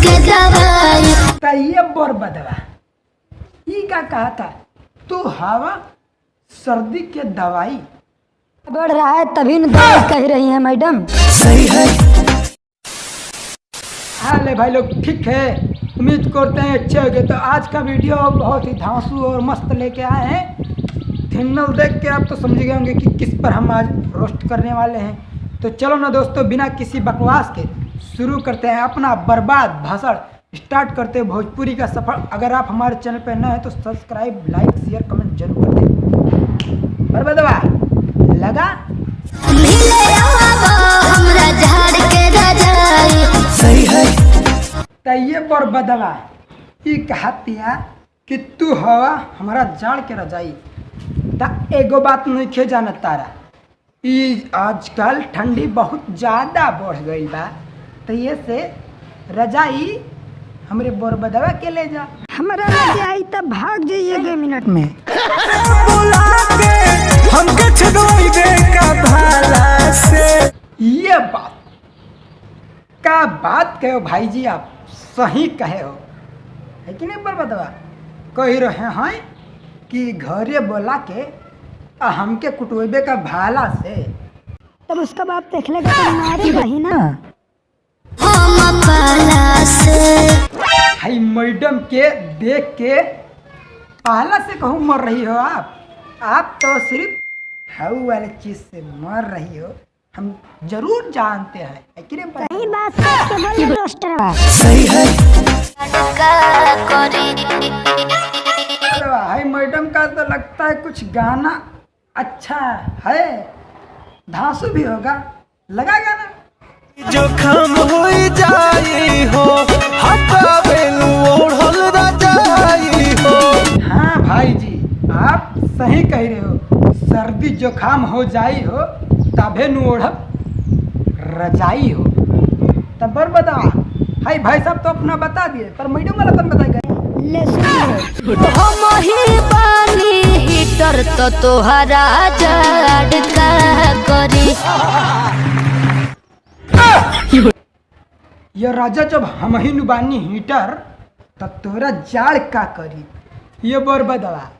के दवाई। ये बोर बदवा ई का कहा था तू हवा सर्दी के दवाई बढ़ रहा है तभी न दवाई कह रही है मैडम। सही है। हाँ ले भाई लोग ठीक है, उम्मीद करते हैं अच्छे हो गए। तो आज का वीडियो बहुत ही धांसू और मस्त लेके आए हैं। थंबनेल देख के आप तो समझ गए होंगे कि किस पर हम आज रोस्ट करने वाले हैं। तो चलो ना दोस्तों, बिना किसी बकवास के शुरू करते हैं अपना बर्बाद भाषण। स्टार्ट करते हैं भोजपुरी का सफर। अगर आप हमारे चैनल पर नए हैं तो सब्सक्राइब, लाइक, शेयर, कमेंट जरूर कर दें। बर्बादवा लगा सही है। तैये बर्बादवा ई कहतिया कि तू हवा हमारा जाड़ के रजाई। ता एगो बात नहीं खे जाना तारा, ई आजकल ठंडी बहुत ज़्यादा बढ़ गई बा। तो ये से रजाई हमरे बर्बादवा के ले जा। हमारा रजाई तब भाग जाइएगा मिनट में। हमके छुड़वाई दे का भाला से। ये बात का बात कहो भाई जी, आप सही कहे हो है कि नहीं बर्बादवा? कह रहे हैं कि घरे बोला के हमके कुटवेबे का भाला से। तब उसका बाप देख लेगा तो हमारी वही ना। हाई मैडम के देख के पहला से कहूँ मर रही हो आप तो सिर्फ हाउ वाले चीज से मर रही हो, हम जरूर जानते हैं। सही बात के बोले रोस्टर बा। सही है। हाय मैडम का तो लगता है कुछ गाना अच्छा है, धांसू भी होगा, लगा गाना। जो खम हो जाई हो हटावेलू ओढ़ल रजाई हो। हाँ भाई जी आप सही कह रहे हो, सर्दी जुकाम हो जाई हो तबे नु ओढ़ब रजाई हो। तब बर्बादवा हाय भाई साहब तो अपना बता दिए, पर मैडम वाला अपन बताएगा। ले सुनो हम ही पानी हीटर तो तोहरा जाड़ का करी। ये राजा जब हम ही नुबानी हीटर तब तोरा जाड़ का करी। ये बर्बादवा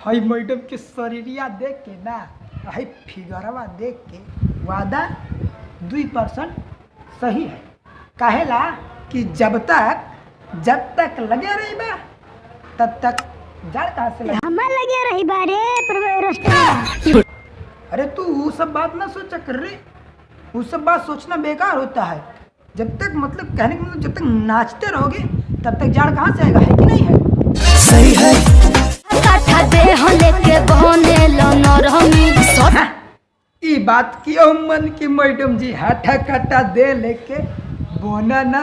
हाय मैडम के शरीरिया देख के ना, हाय फिगरवा देख के वादा 2% सही है। कहेला कि जब तक लगे रही बा तब तक जाड़ कहाँ से लगे। हमार लगे रही बारे पर रोस्टर। अरे तू वो सब बात ना सोचा कर रही, वो सब बात सोचना बेकार होता है। जब तक मतलब कहने का मतलब जब तक नाचते रहोगे तब तक जाड़ कहाँ से आएगा, है कि नहीं है? सही है। ई बात की मन की मैडम जी हाथा काटा दे लेके बोना ना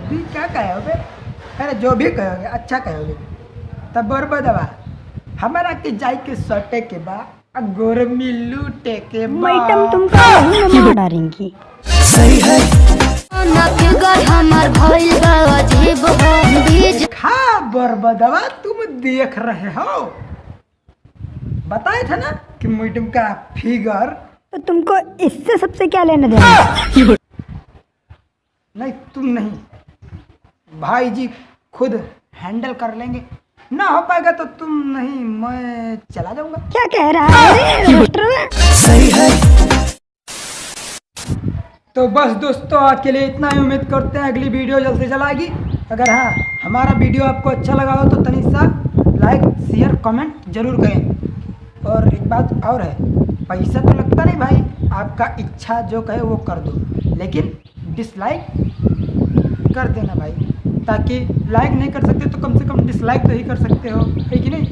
भी क्या कहोगे? अरे जो भी कहोगे अच्छा कहोगे। तब बर्बादवा हमारा के जाई के सटे के बा गोरमी लूटे के बा। मैडम तुमको नहीं मार डालेंगी। सही है। खा बर्बादवा तुम देख रहे हो, बताए थे ना कि मैडम का फिगर। तो तुमको इससे सबसे क्या लेना देना? नहीं तुम नहीं, भाई जी खुद हैंडल कर लेंगे। ना हो पाएगा तो तुम नहीं, मैं चला जाऊंगा। क्या कह रहा है रोस्टर? सही है। तो बस दोस्तों आज के लिए इतना ही। उम्मीद करते हैं अगली वीडियो जल्द से जल्द आएगी। अगर हाँ हमारा वीडियो आपको अच्छा लगा हो तो तनिसा लाइक, शेयर, कमेंट जरूर करें। और एक बात और है, पैसा तो लगता नहीं भाई, आपका इच्छा जो कहे वो कर दो, लेकिन डिसलाइक कर देना भाई, ताकि लाइक नहीं कर सकते तो कम से कम डिसलाइक तो ही कर सकते हो, है कि नहीं?